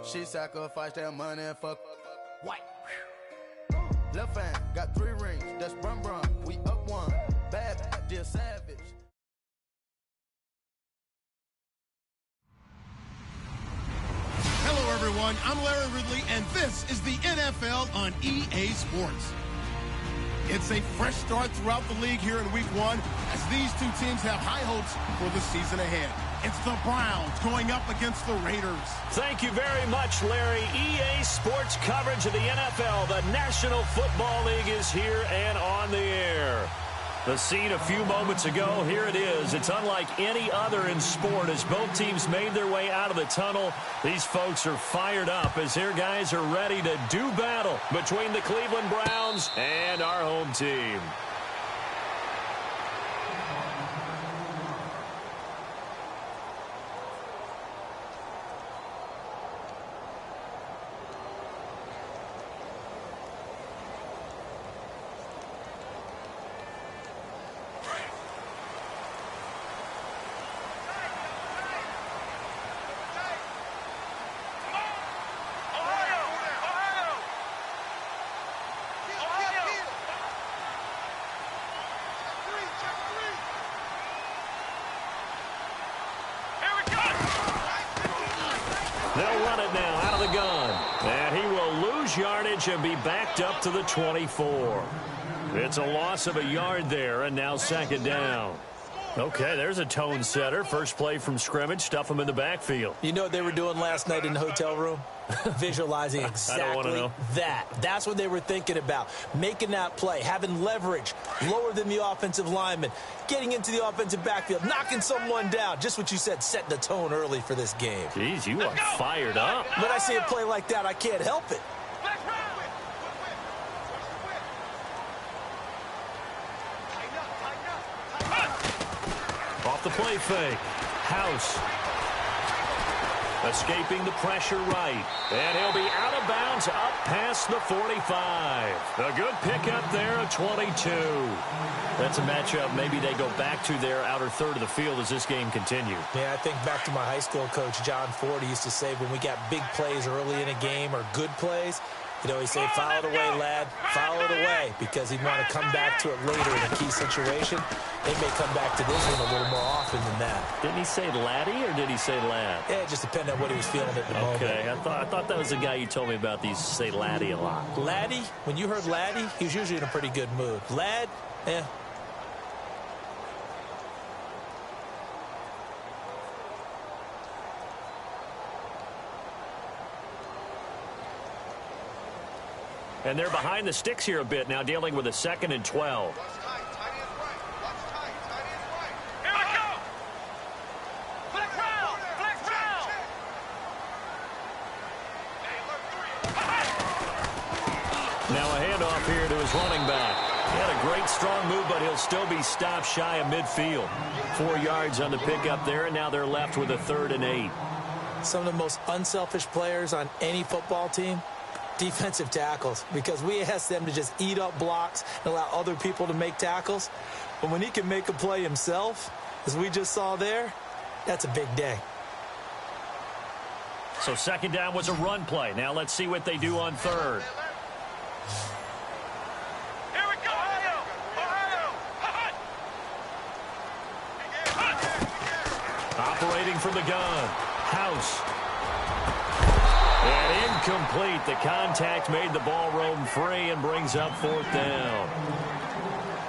She sacrificed that money and fuck white. Left hand got 3 rings. That's brum brum. We up one. Bad, dear savage. Hello, everyone. I'm Larry Ridley, and this is the NFL on EA Sports. It's a fresh start throughout the league here in Week 1 as these two teams have high hopes for the season ahead. It's the Browns going up against the Raiders. Thank you very much, Larry. EA Sports coverage of the NFL. The National Football League is here and on the air. The scene a few moments ago, here it is. It's unlike any other in sport as both teams made their way out of the tunnel. These folks are fired up as their guys are ready to do battle between the Cleveland Browns and our home team. They'll run it now out of the gun. And he will lose yardage and be backed up to the 24. It's a loss of a yard there, and now second down. Okay, there's a tone setter. First play from scrimmage, stuff him in the backfield. You know what they were doing last night in the hotel room? Visualizing exactly that. That's what they were thinking about. Making that play, having leverage, lower than the offensive lineman, getting into the offensive backfield, knocking someone down. Just what you said, setting the tone early for this game. Jeez, you are fired up. When I see a play like that, I can't help it. Off the play fake. House. Escaping the pressure right. And he'll be out of bounds up past the 45. A good pickup there at 22. That's a matchup maybe they go back to their outer third of the field as this game continues. Yeah, I think back to my high school coach, John Ford. He used to say when we got big plays early in a game or good plays, you know, he'd say, foul it away, lad. Foul it away, because he'd want to come back to it later in a key situation. They may come back to this one a little more often than that. Didn't he say laddie or did he say lad? Yeah, it just depended on what he was feeling at the moment. Okay, I thought that was the guy you told me about. These say laddie a lot. Laddie, when you heard laddie, he was usually in a pretty good mood. Lad, eh. And they're behind the sticks here a bit now, dealing with a 2nd and 12. Now a handoff here to his running back. He had a great strong move, but he'll still be stopped shy of midfield. 4 yards on the pickup there, and now they're left with a 3rd and 8. Some of the most unselfish players on any football team, defensive tackles, because we ask them to just eat up blocks and allow other people to make tackles. But when he can make a play himself, as we just saw there, that's a big day. So second down was a run play. Now let's see what they do on 3rd. Here we go. Operating from the gun. House. And incomplete. The contact made the ball roam free and brings up 4th down.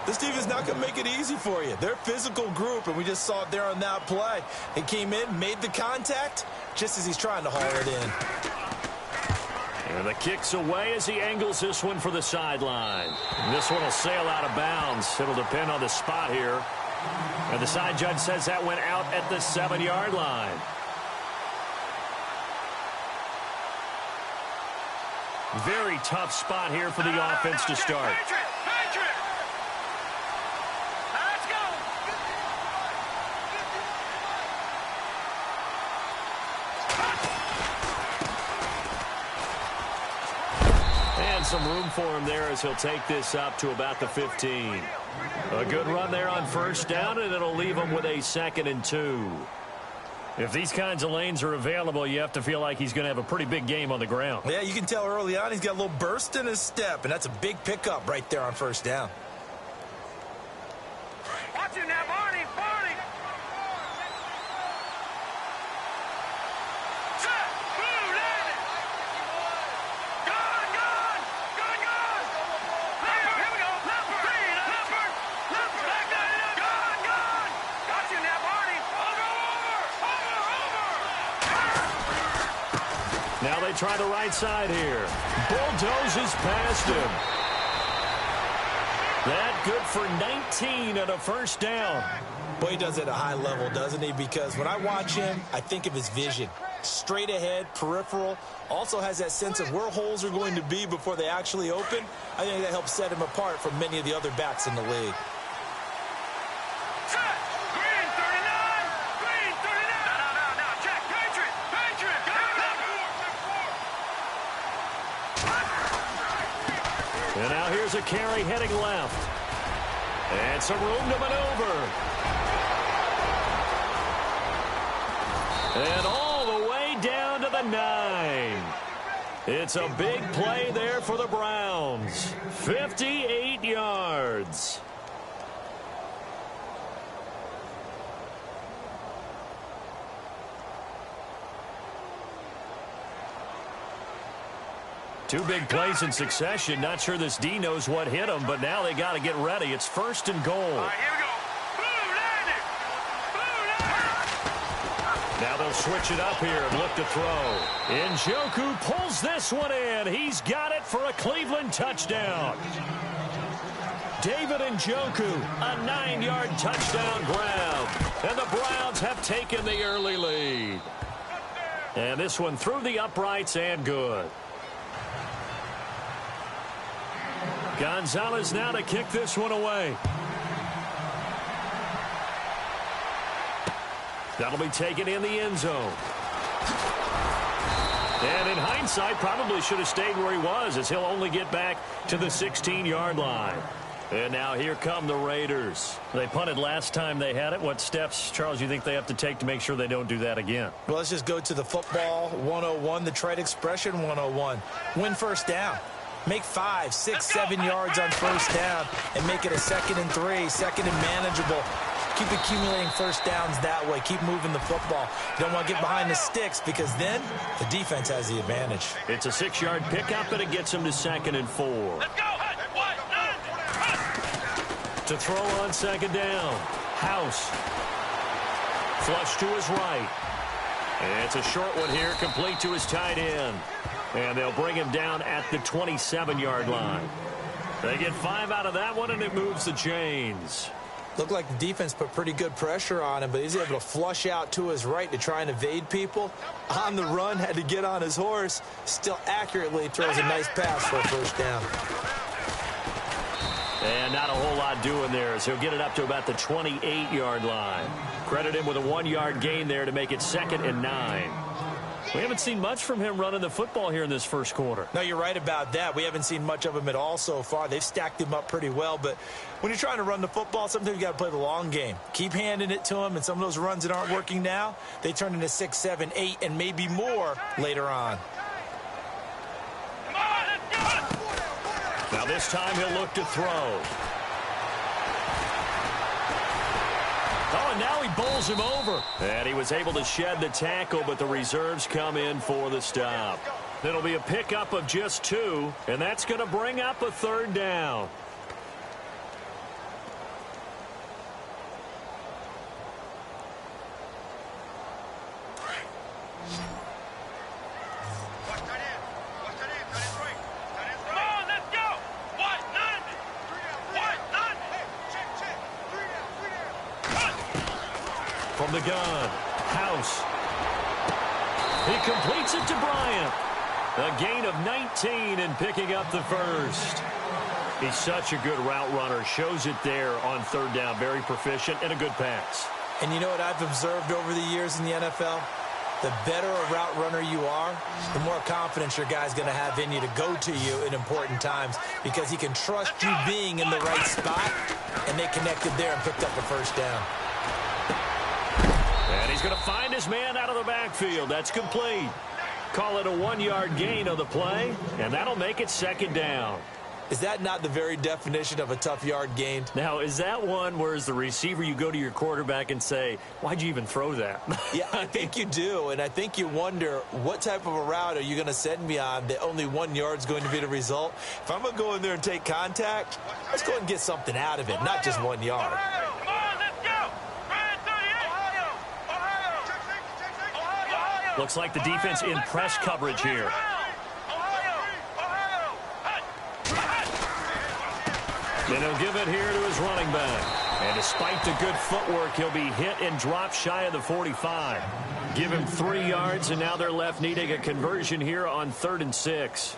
This team is not going to make it easy for you. They're a physical group, and we just saw it there on that play. He came in, made the contact, just as he's trying to haul it in. And the kick's away as he angles this one for the sideline. This one will sail out of bounds. It'll depend on the spot here. And the side judge says that went out at the 7-yard line. Very tough spot here for the offense to start. And some room for him there as he'll take this up to about the 15. A good run there on 1st down, and it'll leave him with a 2nd and 2. If these kinds of lanes are available, you have to feel like he's going to have a pretty big game on the ground. Yeah, you can tell early on he's got a little burst in his step, and that's a big pickup right there on first down. Watch you now, Barney. Set, blue, landed. Gone. Here we go. Leopard. Gone. Got you now, Barney. Over. Now they try the right side here. Bulldozes past him. That good for 19 and a first down. Boy, he does it at a high level, doesn't he? Because when I watch him, I think of his vision. Straight ahead, peripheral. Also has that sense of where holes are going to be before they actually open. I think that helps set him apart from many of the other backs in the league. Set. Green 39. No. Check. Patriot. And now here's a carry heading left. And some room to maneuver. And all the way down to the 9. It's a big play there for the Browns. 58 yards. Two big plays in succession. Not sure this D knows what hit him, but now they got to get ready. It's first and goal. All right, here we go. Blue landed. Now they'll switch it up here and look to throw. Njoku pulls this one in. He's got it for a Cleveland touchdown. David Njoku, a 9-yard touchdown grab. And the Browns have taken the early lead. And this one through the uprights and good. Gonzalez now to kick this one away. That'll be taken in the end zone. And in hindsight, probably should have stayed where he was, as he'll only get back to the 16-yard line. And now here come the Raiders. They punted last time they had it. What steps, Charles, you think they have to take to make sure they don't do that again? Well, let's just go to the football 101, the trade expression 101. Win first down. Make 5, 6, 7 yards on first down and make it a 2nd and 3, 2nd and manageable. Keep accumulating first downs that way. Keep moving the football. You don't want to get behind the sticks because then the defense has the advantage. It's a 6-yard pickup, and it gets them to 2nd and 4. Let's go. To throw on 2nd down. House. Flush to his right. And it's a short one here, complete to his tight end. And they'll bring him down at the 27-yard line. They get 5 out of that one, and it moves the chains. Looked like the defense put pretty good pressure on him, but he's able to flush out to his right to try and evade people. On the run, had to get on his horse. Still accurately throws a nice pass for a first down. And not a whole lot doing there, as he'll get it up to about the 28-yard line. Credit him with a 1-yard gain there to make it 2nd and 9. We haven't seen much from him running the football here in this first quarter. No, you're right about that. We haven't seen much of him at all so far. They've stacked him up pretty well, but when you're trying to run the football, sometimes you got to play the long game. Keep handing it to him, and some of those runs that aren't working now, they turn into 6, 7, 8, and maybe more later on. Now this time he'll look to throw. Oh, and now he bowls him over. And he was able to shed the tackle, but the reserves come in for the stop. It'll be a pickup of just 2, and that's going to bring up a 3rd down. From the gun, House. He completes it to Bryant. A gain of 19 and picking up the first. He's such a good route runner. Shows it there on 3rd down. Very proficient and a good pass. And you know what I've observed over the years in the NFL? The better a route runner you are, the more confidence your guy's going to have in you to go to you in important times because he can trust you being in the right spot, and they connected there and picked up the first down. And he's going to find his man out of the backfield. That's complete. Call it a 1-yard gain of the play, and that'll make it second down. Is that not the very definition of a tough yard gain? Now, is that one where as the receiver you go to your quarterback and say, why'd you even throw that? Yeah, I think you do, and I think you wonder what type of a route are you going to send me on that only 1 yard's going to be the result? If I'm going to go in there and take contact, let's go and get something out of it, not just 1 yard. Ohio, come on, let's go. Brand 38. Ohio. Looks like the defense in press coverage here. And he'll give it here to his running back. And despite the good footwork, he'll be hit and dropped shy of the 45. Give him 3 yards, and now they're left needing a conversion here on 3rd and 6.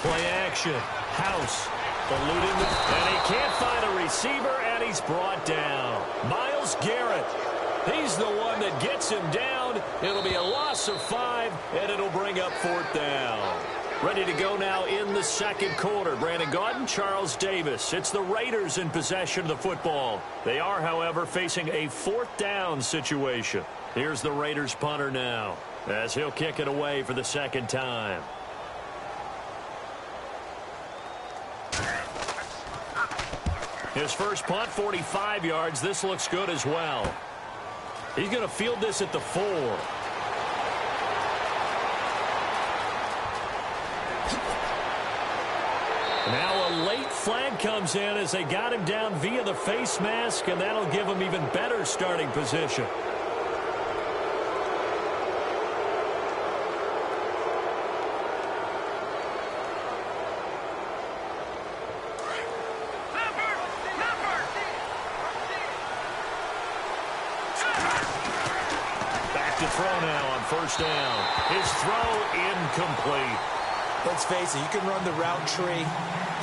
Play action. House eluding and he can't find a receiver, and he's brought down. Myles Garrett. He's the one that gets him down. It'll be a loss of 5, and it'll bring up 4th down. Ready to go now in the second quarter. Brandon Gaudin, Charles Davis. It's the Raiders in possession of the football. They are, however, facing a 4th down situation. Here's the Raiders punter now as he'll kick it away for the second time. His first punt, 45 yards. This looks good as well. He's going to field this at the 4. Now a late flag comes in as they got him down via the face mask, and that'll give him even better starting position. Throw now on 1st down. His throw incomplete. Let's face it, you can run the route tree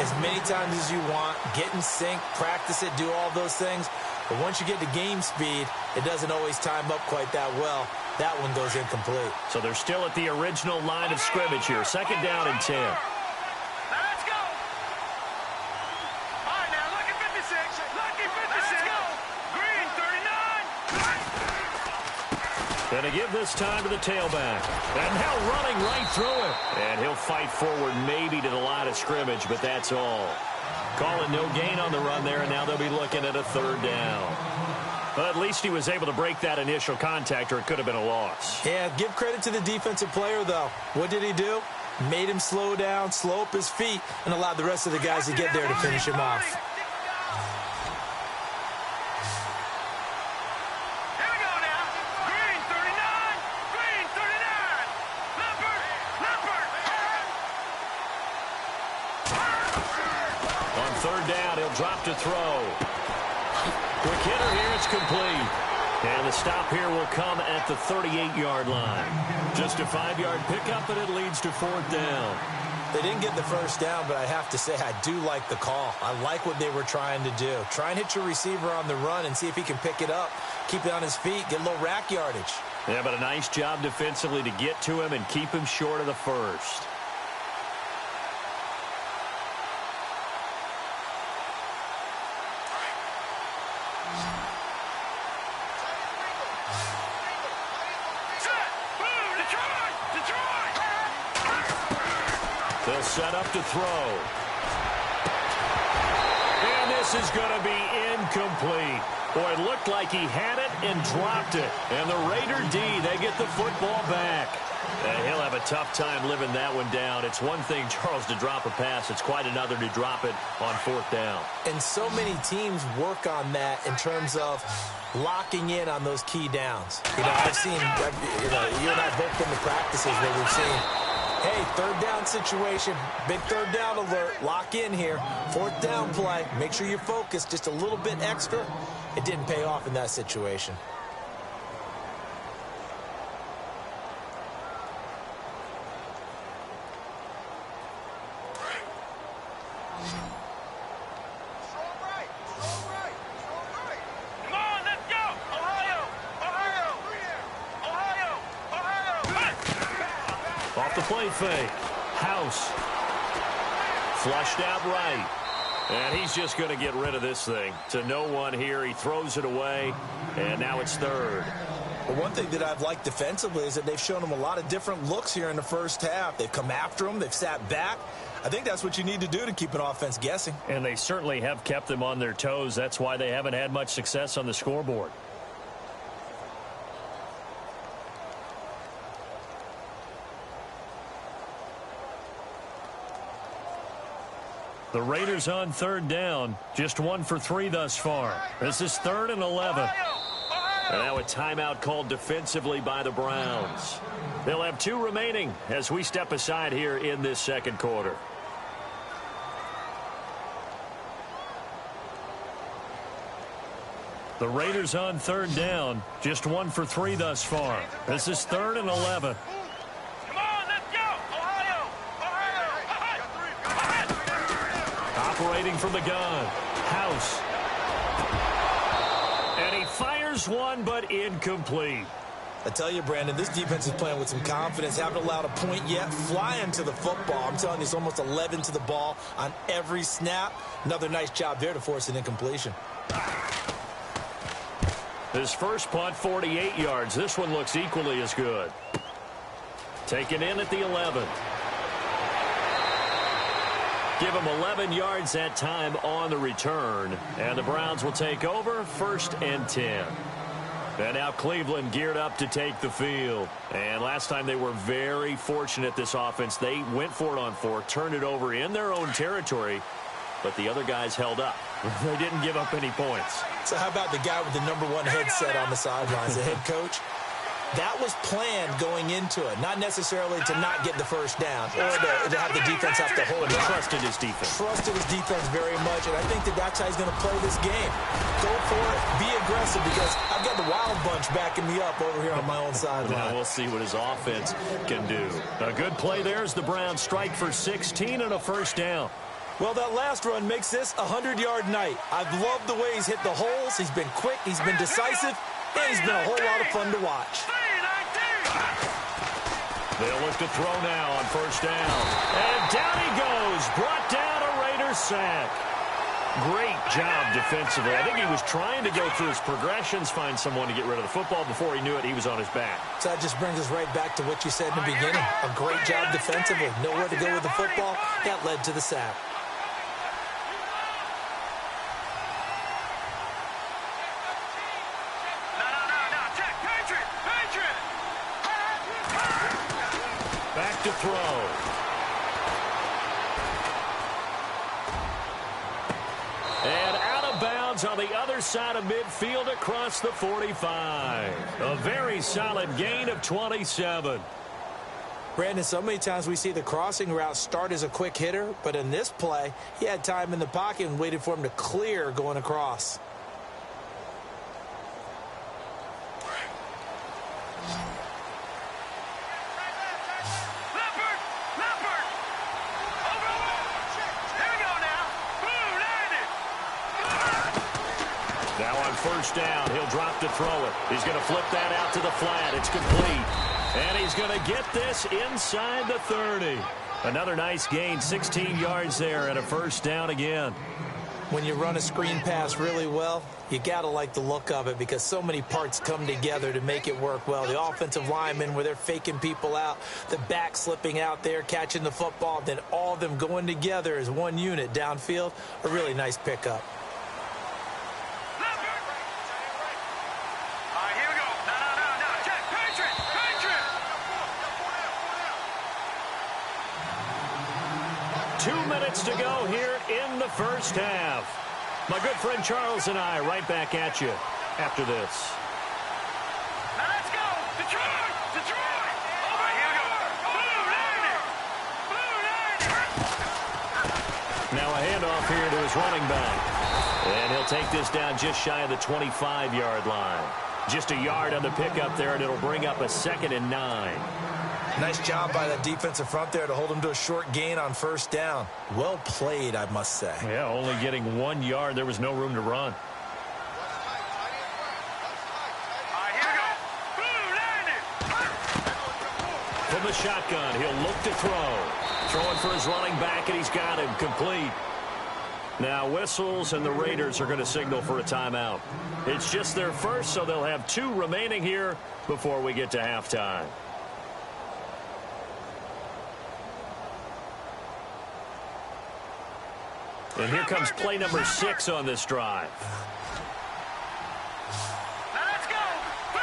as many times as you want, get in sync, practice it, do all those things. But once you get to game speed, it doesn't always time up quite that well. That one goes incomplete. So they're still at the original line of scrimmage here. 2nd down and 10. Let's go. All right, now, lucky 56. Lucky 56. Let's go. Green 39. Going to give this time to the tailback. And now running right through it. And he'll fight forward maybe to the line of scrimmage, but that's all. Calling no gain on the run there, and now they'll be looking at a 3rd down. But at least he was able to break that initial contact, or it could have been a loss. Yeah, give credit to the defensive player, though. What did he do? Made him slow down, slow up his feet, and allowed the rest of the guys to get there to finish him off. Drop to throw. Quick hitter here. It's complete. And the stop here will come at the 38-yard line. Just a 5-yard pickup, and it leads to 4th down. They didn't get the 1st down, but I have to say I do like the call. I like what they were trying to do. Try and hit your receiver on the run and see if he can pick it up. Keep it on his feet. Get a little rack yardage. Yeah, but a nice job defensively to get to him and keep him short of the 1st. They'll set up to throw. And this is going to be incomplete. Boy, it looked like he had it and dropped it. And the Raider D, they get the football back. He'll have a tough time living that one down. It's one thing, Charles, to drop a pass. It's quite another to drop it on 4th down. And so many teams work on that in terms of locking in on those key downs. You know, I've seen, you and I both been to practices where we've seen, hey, 3rd down situation, big 3rd down alert, lock in here, 4th down play, make sure you're focused just a little bit extra. It didn't pay off in that situation. Off the play fake. House. Flushed out right. And he's just going to get rid of this thing. To no one here. He throws it away. And now it's third. Well, one thing that I've liked defensively is that they've shown him a lot of different looks here in the first half. They've come after him. They've sat back. I think that's what you need to do to keep an offense guessing. And they certainly have kept them on their toes. That's why they haven't had much success on the scoreboard. The Raiders on third down. Just 1 for 3 thus far. This is 3rd and 11. And now a timeout called defensively by the Browns. They'll have 2 remaining as we step aside here in this second quarter. The Raiders on third down. Just 1 for 3 thus far. This is 3rd and 11. Come on, let's go! Ohio! Operating from the gun. House. And he fires one, but incomplete. I tell you, Brandon, this defense is playing with some confidence. Haven't allowed a point yet. Flying to the football. I'm telling you, it's almost 11 to the ball on every snap. Another nice job there to force an incompletion. His first punt, 48 yards. This one looks equally as good. Taken in at the 11. Give him 11 yards that time on the return. And the Browns will take over 1st and 10. And now Cleveland geared up to take the field. And last time they were very fortunate, this offense. They went for it on 4, turned it over in their own territory, but the other guys held up. They didn't give up any points. So how about the guy with the #1 headset on the sidelines, the head coach? That was planned going into it, not necessarily to not get the first down or to have the defense have to hold it. Trusted his defense. Trusted his defense very much, and I think that that's how he's going to play this game. Go for it, be aggressive, because I've got the wild bunch backing me up over here on my own sideline. Now we'll see what his offense can do. A good play there as the Browns strike for 16 and a first down. Well, that last run makes this a 100-yard night. I've loved the way he's hit the holes. He's been quick, he's been decisive, and he's been a whole lot of fun to watch. They'll look to throw now on first down. And down he goes. Brought down a Raiders sack. Great job defensively. I think he was trying to go through his progressions, find someone to get rid of the football. Before he knew it, he was on his back. So that just brings us right back to what you said in the beginning. A great job defensively. Nowhere to go with the football. That led to the sack. Back to throw. And out of bounds on the other side of midfield across the 45. A very solid gain of 27. Brandon, so many times we see the crossing route start as a quick hitter, but in this play, he had time in the pocket and waited for him to clear going across. Now on first down, he'll drop to throw it. He's going to flip that out to the flat. It's complete. And he's going to get this inside the 30. Another nice gain, 16 yards there, and a first down again. When you run a screen pass really well, you got to like the look of it because so many parts come together to make it work well. The offensive linemen, where they're faking people out, the back slipping out there, catching the football, then all of them going together as one unit downfield, a really nice pickup. To go here in the first half. My good friend Charles and I right back at you after this. Now let's go! Detroit! Detroit! All right, here we go. Blue Niner! Now a handoff here to his running back. And he'll take this down just shy of the 25-yard line. Just a yard on the pickup there, and it'll bring up a 2nd and 9. Nice job by that defensive front there to hold him to a short gain on first down. Well played, I must say. Yeah, only getting 1 yard. There was no room to run. All right, here we go. Blue Niner! the shotgun. He'll look to throw. Throwing for his running back, and he's got him complete. Now whistles, and the Raiders are going to signal for a timeout. It's just their first, so they'll have 2 remaining here before we get to halftime. And here comes play number 6 on this drive. Let's go. 3-19.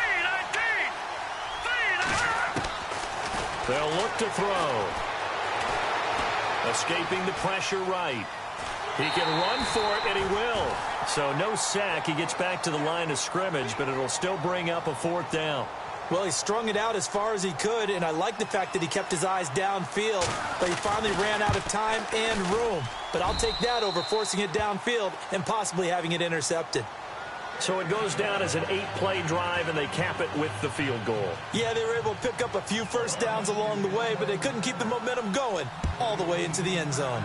3-19. They'll look to throw. Escaping the pressure right. He can run for it, and he will. So no sack. He gets back to the line of scrimmage, but it'll still bring up a 4th down. Well, he strung it out as far as he could, and I like the fact that he kept his eyes downfield, but he finally ran out of time and room. But I'll take that over forcing it downfield and possibly having it intercepted. So it goes down as an 8-play drive, and they cap it with the field goal. Yeah, they were able to pick up a few first downs along the way, but they couldn't keep the momentum going all the way into the end zone.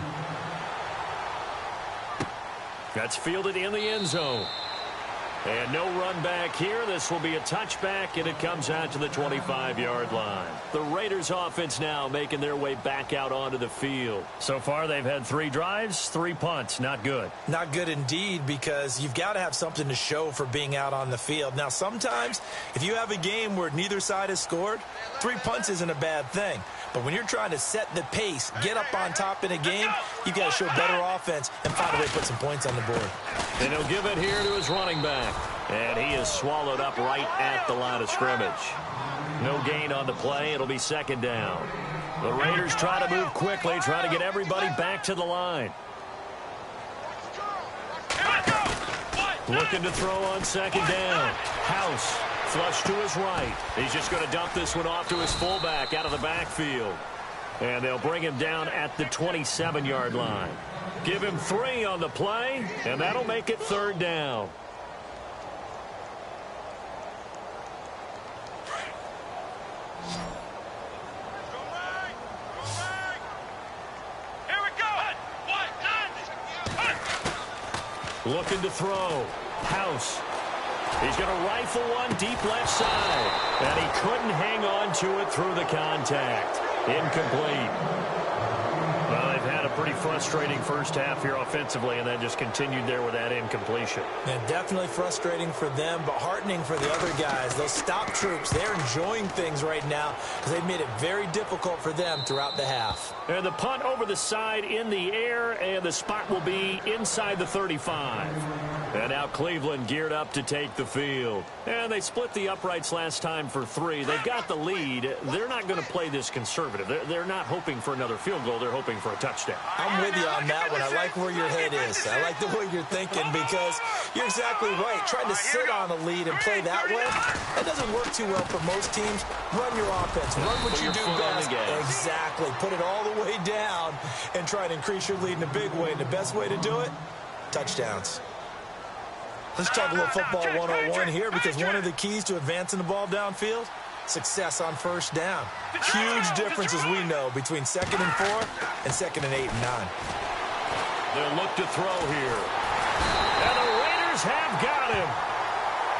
That's fielded in the end zone. And no run back here. This will be a touchback, and it comes out to the 25-yard line. The Raiders offense now making their way back out onto the field. So far, they've had 3 drives, 3 punts. Not good. Not good indeed, because you've got to have something to show for being out on the field. Now, sometimes, if you have a game where neither side has scored, 3 punts isn't a bad thing. But when you're trying to set the pace, get up on top in a game, you've got to show better offense and find a way to put some points on the board. And he'll give it here to his running back. And he is swallowed up right at the line of scrimmage. No gain on the play. It'll be 2nd down. The Raiders try to move quickly, try to get everybody back to the line. Looking to throw on 2nd down. House flush to his right. He's just going to dump this one off to his fullback out of the backfield. And they'll bring him down at the 27-yard line. Give him 3 on the play, and that'll make it 3rd down. Looking to throw. House. He's going to rifle one deep left side. And he couldn't hang on to it through the contact. Incomplete. Well, they've had a pretty frustrating first half here offensively, and that just continued there with that incompletion. Yeah, definitely frustrating for them, but heartening for the other guys. Those stop troops, they're enjoying things right now because they've made it very difficult for them throughout the half. And the punt over the side in the air, and the spot will be inside the 35. And now Cleveland geared up to take the field. And they split the uprights last time for 3. They've got the lead. They're not going to play this conservative. They're not hoping for another field goal. They're hoping for a touchdown. I'm with you on that one. I like where your head is. I like the way you're thinking because you're exactly right. Trying to sit on a lead and play that way, that doesn't work too well for most teams. Run your offense. Run what you do best. Exactly. Put it all the way down and try to increase your lead in a big way. And the best way to do it, touchdowns. Let's talk a little football 101 here because one of the keys to advancing the ball downfield, success on first down. Huge difference, as we know, between 2nd and 4 and 2nd and 8 and 9. They'll look to throw here. And the Raiders have got him.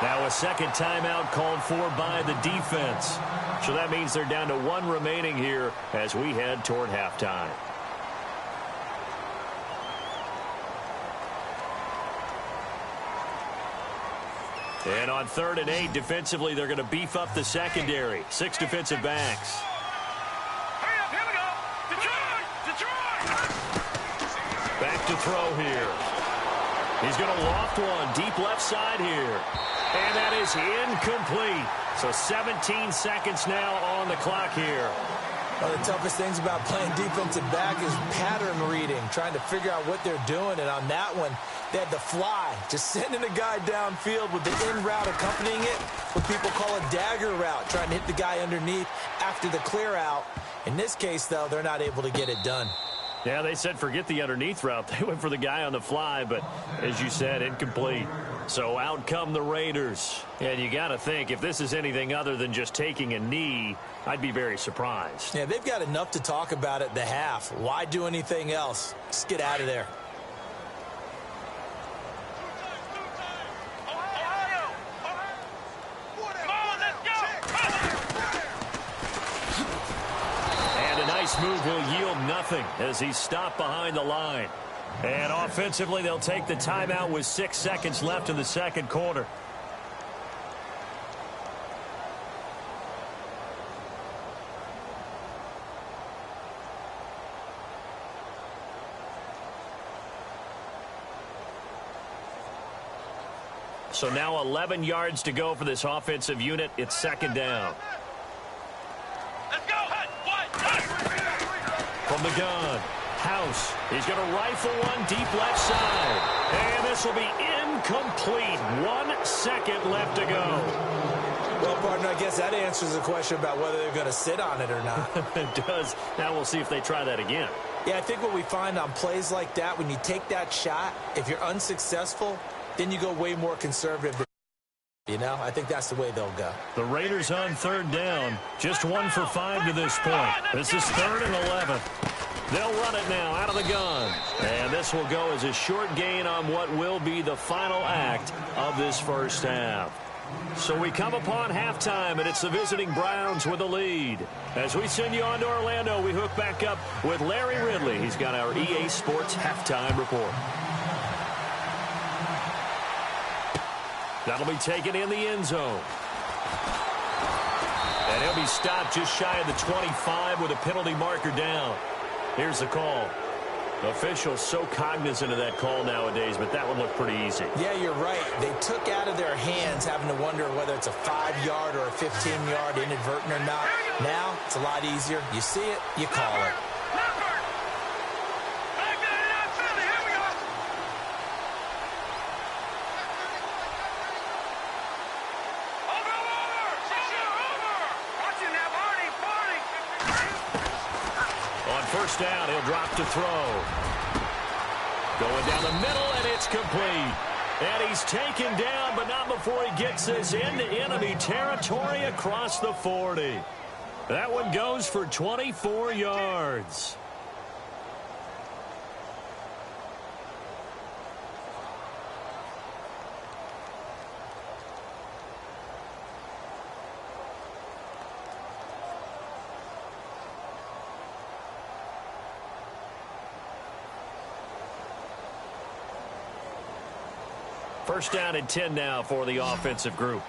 Now a second timeout called for by the defense. So that means they're down to 1 remaining here as we head toward halftime. And on 3rd and 8, defensively, they're going to beef up the secondary. 6 defensive backs. Hurry up, here we go. Detroit! Back to throw here. He's going to loft one deep left side here. And that is incomplete. So 17 seconds now on the clock here. One of the toughest things about playing defensive back is pattern reading, trying to figure out what they're doing. And on that one, they had the fly, just sending a guy downfield with the in route accompanying it, what people call a dagger route, trying to hit the guy underneath after the clear out. In this case, though, they're not able to get it done. Yeah, they said forget the underneath route. They went for the guy on the fly, but as you said, incomplete. So out come the Raiders. And you got to think, if this is anything other than just taking a knee, I'd be very surprised. Yeah, they've got enough to talk about at the half. Why do anything else? Just get out of there. move will yield nothing as he's stopped behind the line. And offensively, they'll take the timeout with 6 seconds left in the second quarter. So now 11 yards to go for this offensive unit. It's second down. Let's go. From the gun, House. He's going to rifle one deep left side. And this will be incomplete. 1 second left to go. Well, partner, I guess that answers the question about whether they're going to sit on it or not. It does. Now we'll see if they try that again. Yeah, I think what we find on plays like that, when you take that shot, if you're unsuccessful, then you go way more conservative. You know, I think that's the way they'll go. The Raiders on third down. Just 1 for 5 to this point. This is 3rd and 11. They'll run it now out of the gun. And this will go as a short gain on what will be the final act of this first half. So we come upon halftime, and it's the visiting Browns with the lead. As we send you on to Orlando, we hook back up with Larry Ridley. He's got our EA Sports halftime report. That'll be taken in the end zone. And he'll be stopped just shy of the 25 with a penalty marker down. Here's the call. Officials so cognizant of that call nowadays, but that one looked pretty easy. Yeah, you're right. They took out of their hands having to wonder whether it's a 5-yard or a 15-yard inadvertent or not. Now, it's a lot easier. You see it, you call it. First down, he'll drop to throw. Going down the middle, and it's complete. And he's taken down, but not before he gets this into enemy territory across the 40. That one goes for 24 yards. First down and 10 now for the offensive group.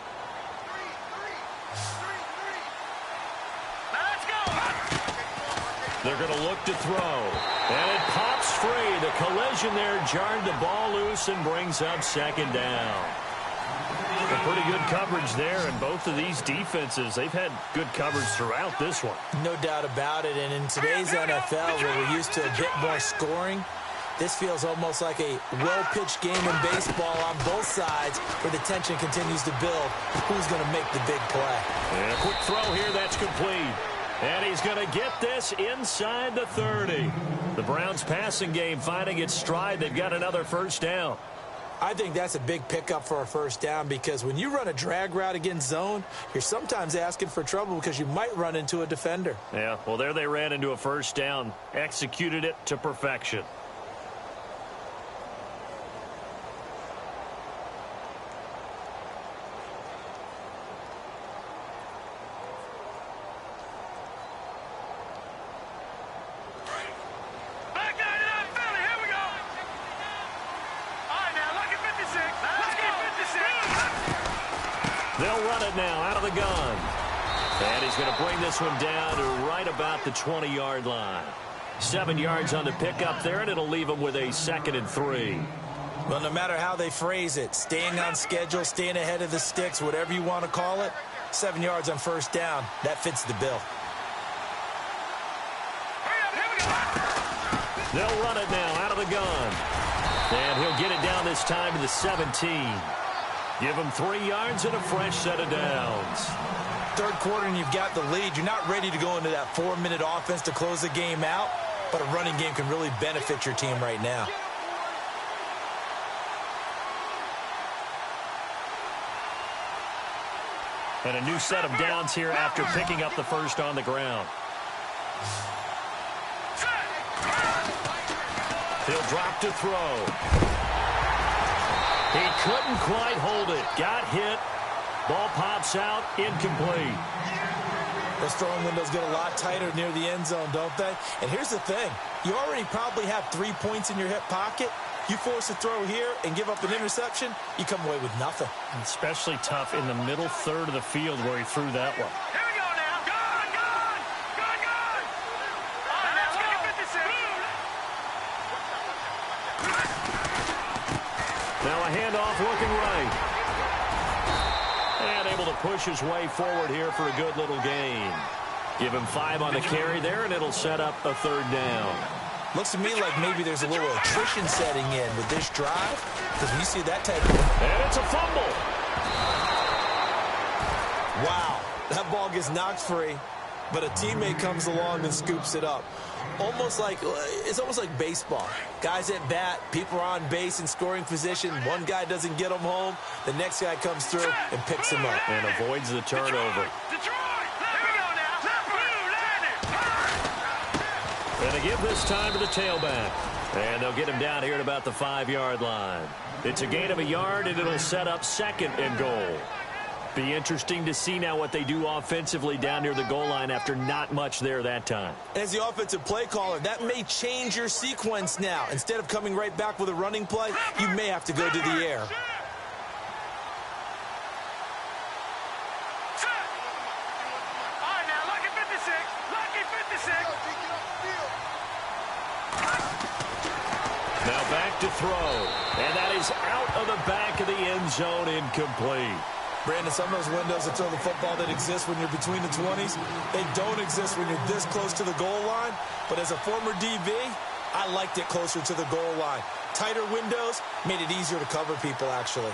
They're going to look to throw. And it pops free. The collision there jarred the ball loose and brings up second down. A pretty good coverage there, and both of these defenses, they've had good coverage throughout this one. No doubt about it. And in today's NFL, where we're used to a bit more scoring, this feels almost like a well-pitched game in baseball on both sides where the tension continues to build. Who's going to make the big play? And a quick throw here, that's complete. And he's going to get this inside the 30. The Browns passing game finding its stride. They've got another first down. I think that's a big pickup for a first down because when you run a drag route against zone, you're sometimes asking for trouble because you might run into a defender. Yeah, well, there they ran into a first down, executed it to perfection. They'll run it now out of the gun. And he's going to bring this one down to right about the 20-yard line. 7 yards on the pickup there, and it'll leave him with a 2nd and 3. Well, no matter how they phrase it, staying on schedule, staying ahead of the sticks, whatever you want to call it, 7 yards on first down, that fits the bill. They'll run it now out of the gun. And he'll get it down this time to the 17. Give him 3 yards and a fresh set of downs. Third quarter and you've got the lead. You're not ready to go into that 4-minute offense to close the game out, but a running game can really benefit your team right now. And a new set of downs here after picking up the first on the ground. He'll drop to throw. He couldn't quite hold it. Got hit. Ball pops out. Incomplete. Those throwing windows get a lot tighter near the end zone, don't they? And here's the thing. You already probably have 3 points in your hip pocket. You force a throw here and give up an interception, you come away with nothing. Especially tough in the middle third of the field where he threw that one. Here we go now. Gone, gone. Gone, gone. All right, now look at 56. Now a handoff looking right. And able to push his way forward here for a good little gain. Give him 5 on the carry there, and it'll set up a third down. Looks to me like maybe there's a little attrition setting in with this drive, because when you see that type of... And it's a fumble. Wow, that ball gets knocked free, but a teammate comes along and scoops it up. It's almost like baseball. Guys at bat, people are on base in scoring position. One guy doesn't get them home. The next guy comes through and picks him up. And avoids the turnover. Detroit. Here we go now. And they give this time to the tailback. And they'll get him down here at about the 5-yard line. It's a gain of a yard, and it'll set up 2nd and goal. Be interesting to see now what they do offensively down near the goal line after not much there that time. As the offensive play caller, that may change your sequence now. Instead of coming right back with a running play, you may have to go to the air. All right, now lucky 56. Lucky 56. Now back to throw. And that is out of the back of the end zone, incomplete. Brandon, some of those windows that throw the football that exist when you're between the 20s, they don't exist when you're this close to the goal line. But as a former DB, I liked it closer to the goal line. Tighter windows made it easier to cover people, actually.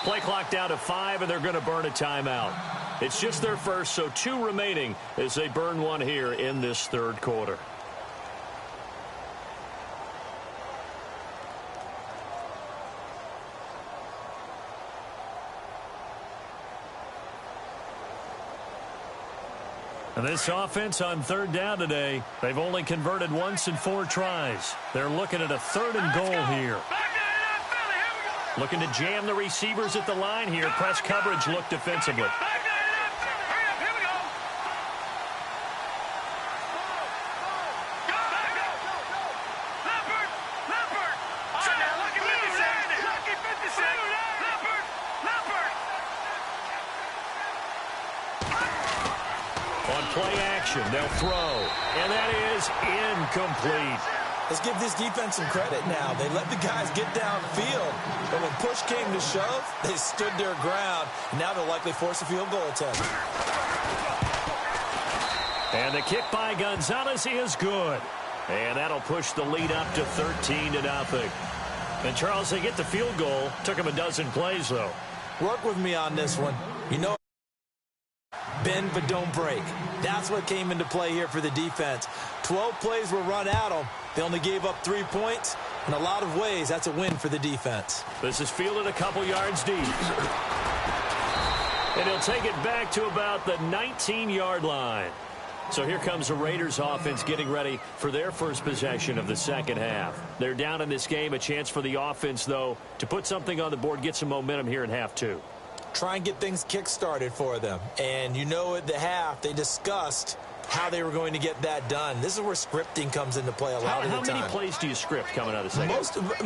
Play clock down to 5, and they're going to burn a timeout. It's just their first, so 2 remaining as they burn one here in this third quarter. And this offense on 3rd down today, they've only converted once in 4 tries. They're looking at a 3rd and goal here. Looking to jam the receivers at the line here. Press coverage look defensively. On play action, they'll throw. And that is incomplete. Let's give this defense some credit now. They let the guys get downfield, but when push came to shove, they stood their ground. And now they'll likely force a field goal attempt. And the kick by Gonzalez is good. And that'll push the lead up to 13-0. And, Charles, they get the field goal. Took them a dozen plays, though. Work with me on this one. You know, bend but don't break. That's what came into play here for the defense. 12 plays were run at them. They only gave up 3 points. In a lot of ways, that's a win for the defense. This is fielded a couple yards deep. And he'll take it back to about the 19-yard line. So here comes the Raiders offense getting ready for their first possession of the second half. They're down in this game. A chance for the offense, though, to put something on the board, get some momentum here in half 2. Try and get things kick-started for them. And you know at the half, they discussed how they were going to get that done. This is where scripting comes into play a lot of the time. How many plays do you script coming out of the second?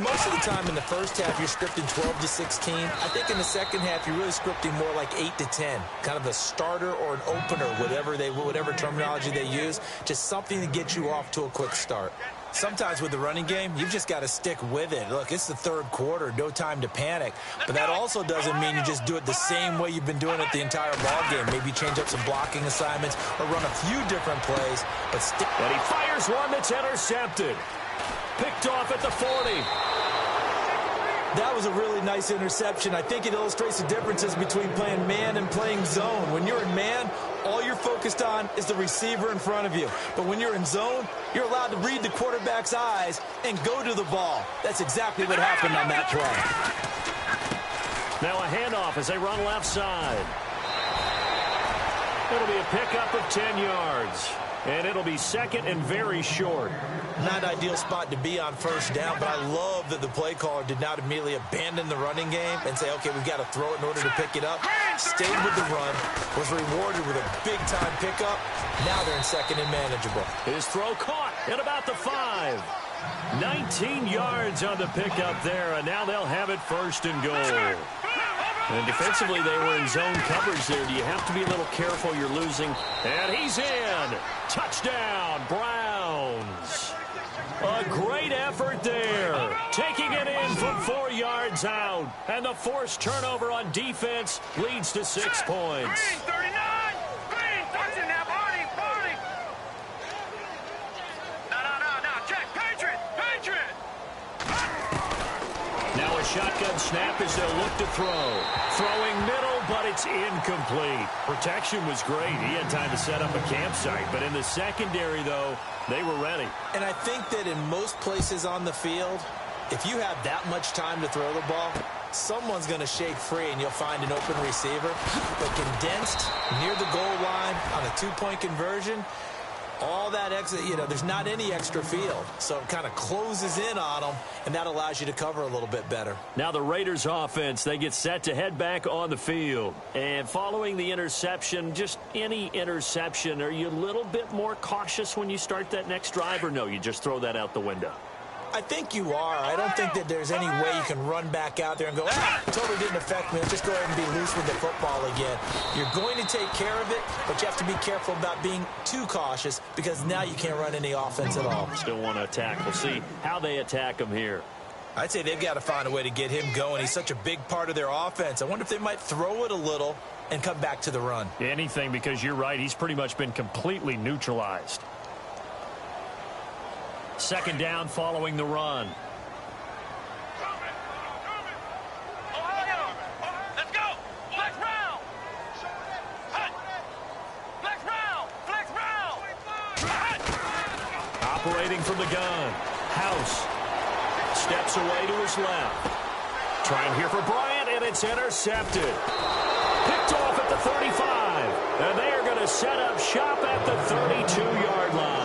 Most of the time in the first half, you're scripting 12 to 16. I think in the second half, you're really scripting more like 8 to 10. Kind of a starter or an opener, whatever terminology they use. Just something to get you off to a quick start. Sometimes with the running game, you've just got to stick with it. Look, it's the third quarter, no time to panic. But that also doesn't mean you just do it the same way you've been doing it the entire ball game. Maybe change up some blocking assignments or run a few different plays. But and he fires one that's intercepted. Picked off at the 40. That was a really nice interception. I think it illustrates the differences between playing man and playing zone. When you're in man, all you're focused on is the receiver in front of you. But when you're in zone, you're allowed to read the quarterback's eyes and go to the ball. That's exactly what happened on that play. Now a handoff as they run left side. It'll be a pickup of 10 yards. And it'll be second and very short. Not an ideal spot to be on first down, but I love that the play caller did not immediately abandon the running game and say, okay, we've got to throw it in order to pick it up. Stayed with the run, was rewarded with a big-time pickup. Now they're in second and manageable. His throw caught at about the 5. 19 yards on the pickup there, and now they'll have it first and goal. And defensively, they were in zone coverage there. Do you have to be a little careful? You're losing. And he's in. Touchdown, Browns. A great effort there. Taking it in from 4 yards out. And the forced turnover on defense leads to 6 points. Green, 39. Green, touching that body. No. Check. Patriot. Now a shotgun snap as they'll look to throw. Throwing middle, but it's incomplete. Protection was great. He had time to set up a campsite. But in the secondary, though, they were ready. And I think that in most places on the field, if you have that much time to throw the ball, someone's going to shake free and you'll find an open receiver. But condensed near the goal line on a two-point conversion, all that extra, there's not any extra field. So it kind of closes in on them, and that allows you to cover a little bit better. Now the Raiders offense, they get set to head back on the field. And following the interception, just any interception, are you a little bit more cautious when you start that next drive, or no, you just throw that out the window? I think you are. I don't think that there's any way you can run back out there and go, totally didn't affect me. Let's just go ahead and be loose with the football again. You're going to take care of it, but you have to be careful about being too cautious because now you can't run any offense at all. Still want to attack. We'll see how they attack him here. I'd say they've got to find a way to get him going. He's such a big part of their offense. I wonder if they might throw it a little and come back to the run. Anything, because you're right. He's pretty much been completely neutralized. Second down following the run. Ohio, let's go. Flex round. Flex round. Operating from the gun. House steps away to his left. Trying here for Bryant, and it's intercepted. Picked off at the 35. And they are going to set up shop at the 32-yard line.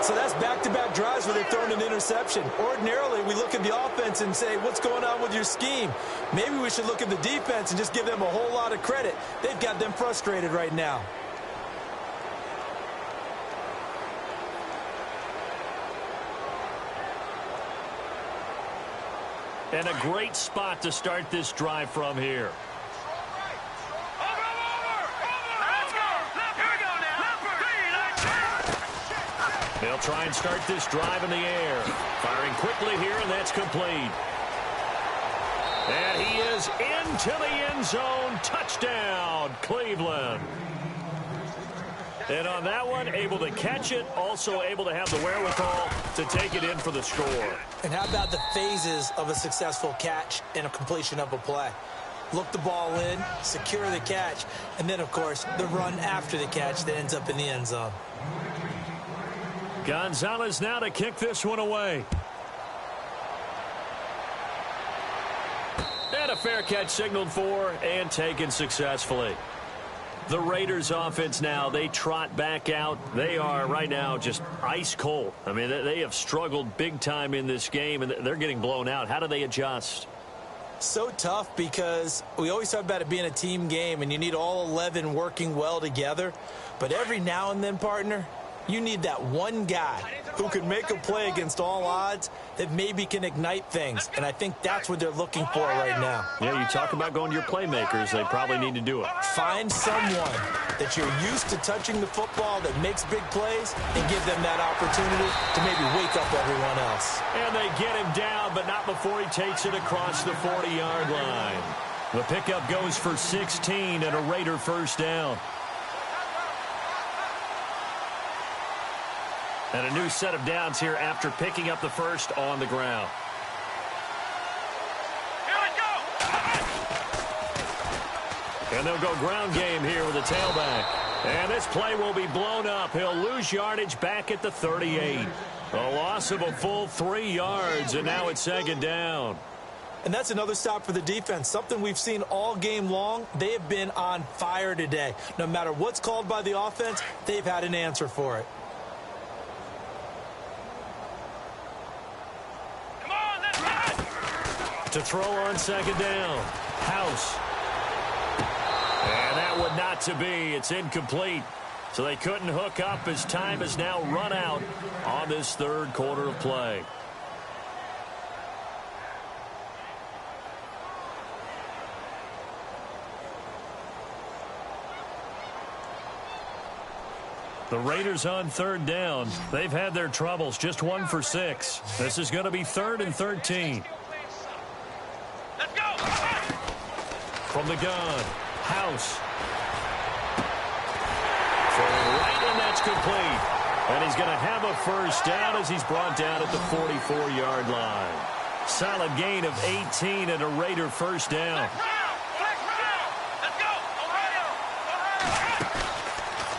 So that's back-to-back drives where they've thrown an interception. Ordinarily, we look at the offense and say, what's going on with your scheme? Maybe we should look at the defense and just give them a whole lot of credit. They've got them frustrated right now. And a great spot to start this drive from here. They'll try and start this drive in the air. Firing quickly here, and that's complete. And he is into the end zone. Touchdown, Cleveland. And on that one, able to catch it, also able to have the wherewithal to take it in for the score. And how about the phases of a successful catch and a completion of a play? Look the ball in, secure the catch, and then, of course, the run after the catch that ends up in the end zone. Gonzalez now to kick this one away. And a fair catch signaled for and taken successfully. The Raiders offense now, they trot back out. They are right now just ice cold. I mean, they have struggled big time in this game, and they're getting blown out. How do they adjust? So tough because we always talk about it being a team game, and you need all 11 working well together. But every now and then, partner, you need that one guy who can make a play against all odds that maybe can ignite things. And I think that's what they're looking for right now. Yeah, you talk about going to your playmakers. They probably need to do it. Find someone that you're used to touching the football that makes big plays and give them that opportunity to maybe wake up everyone else. And they get him down, but not before he takes it across the 40-yard line. The pickup goes for 16 and a Raider first down. And a new set of downs here after picking up the first on the ground. Here we go. And they'll go ground game here with a tailback. And this play will be blown up. He'll lose yardage back at the 38. A loss of a full 3 yards, and now it's second down. And that's another stop for the defense, something we've seen all game long. They have been on fire today. No matter what's called by the offense, they've had an answer for it. Come on, let's go! To throw on second down. House. And that would not to be. It's incomplete. So they couldn't hook up as time has now run out on this third quarter of play. The Raiders on third down. They've had their troubles, just 1 for 6. This is going to be 3rd and 13. Let's go! From the gun, House. Throwing right, and that's complete. And he's going to have a first down as he's brought down at the 44-yard line. Solid gain of 18 and a Raider first down.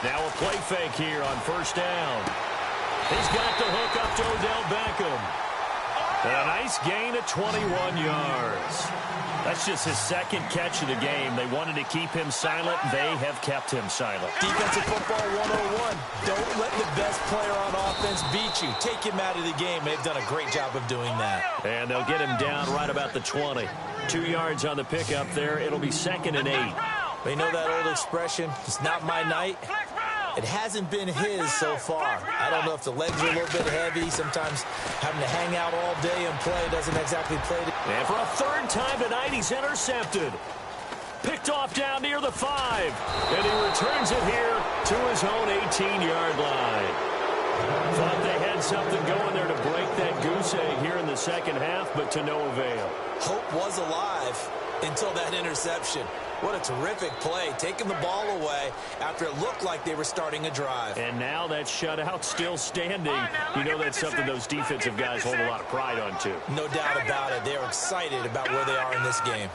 Now a play fake here on first down. He's got the hook up to Odell Beckham. And a nice gain of 21 yards. That's just his second catch of the game. They wanted to keep him silent. They have kept him silent. Defensive football 101. Don't let the best player on offense beat you. Take him out of the game. They've done a great job of doing that. And they'll get him down right about the 20. 2 yards on the pickup there. It'll be 2nd and 8. They know that old expression, it's not my night. It hasn't been his so far. I don't know if the legs are a little bit heavy. Sometimes having to hang out all day and play doesn't exactly play. And for a third time tonight, he's intercepted. Picked off down near the 5. And he returns it here to his own 18-yard line. Thought they had something going there to break that goose egg here in the second half, but to no avail. Hope was alive until that interception. What a terrific play, taking the ball away after it looked like they were starting a drive. And now that shutout still standing. You know that's something those defensive guys hold a lot of pride on, too. No doubt about it. They're excited about where they are in this game.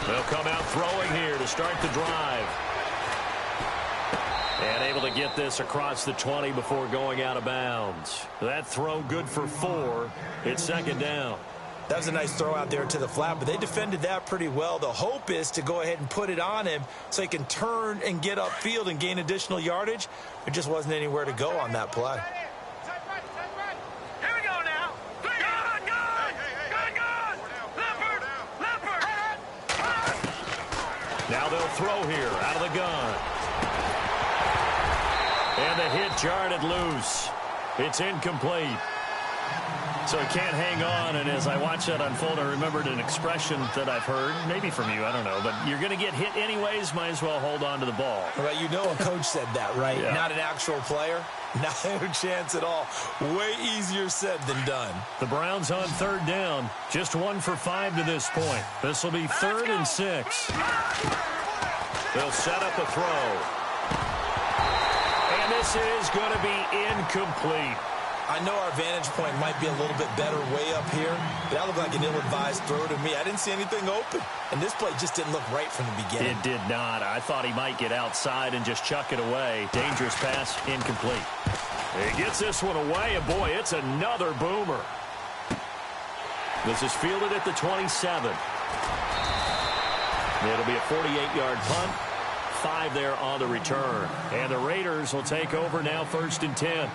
They'll come out throwing here to start the drive. And able to get this across the 20 before going out of bounds. That throw good for 4. It's 2nd down. That was a nice throw out there to the flat, but they defended that pretty well. The hope is to go ahead and put it on him so he can turn and get upfield and gain additional yardage. There just wasn't anywhere to go on that play. Here we go now. Good. Leopard. Now they'll throw here out of the gun. And the hit jarred it loose. It's incomplete. So he can't hang on, and as I watch that unfold, I remembered an expression that I've heard, maybe from you, I don't know, but you're going to get hit anyways, might as well hold on to the ball. Right, you know a coach said that, right? Yeah. Not an actual player. Not a chance at all. Way easier said than done. The Browns on third down, just 1 for 5 to this point. This will be 3rd and 6. They'll set up a throw. And this is going to be incomplete. I know our vantage point might be a little bit better way up here, but that looked like an ill-advised throw to me. I didn't see anything open, and this play just didn't look right from the beginning. It did not. I thought he might get outside and just chuck it away. Dangerous pass, incomplete. He gets this one away, and boy, it's another boomer. This is fielded at the 27. It'll be a 48-yard punt. 5 there on the return. And the Raiders will take over now 1st and 10.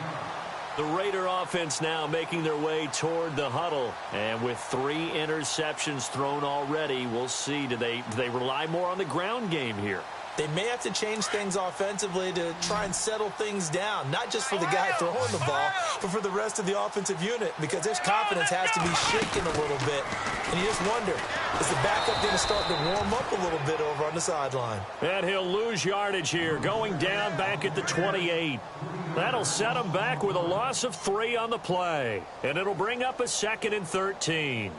The Raider offense now making their way toward the huddle. And with 3 interceptions thrown already, we'll see. Do they rely more on the ground game here? They may have to change things offensively to try and settle things down, not just for the guy throwing the ball, but for the rest of the offensive unit, because their confidence has to be shaken a little bit. And you just wonder, is the backup going to start to warm up a little bit over on the sideline? And he'll lose yardage here, going down back at the 28. That'll set him back with a loss of 3 on the play. And it'll bring up a 2nd and 13.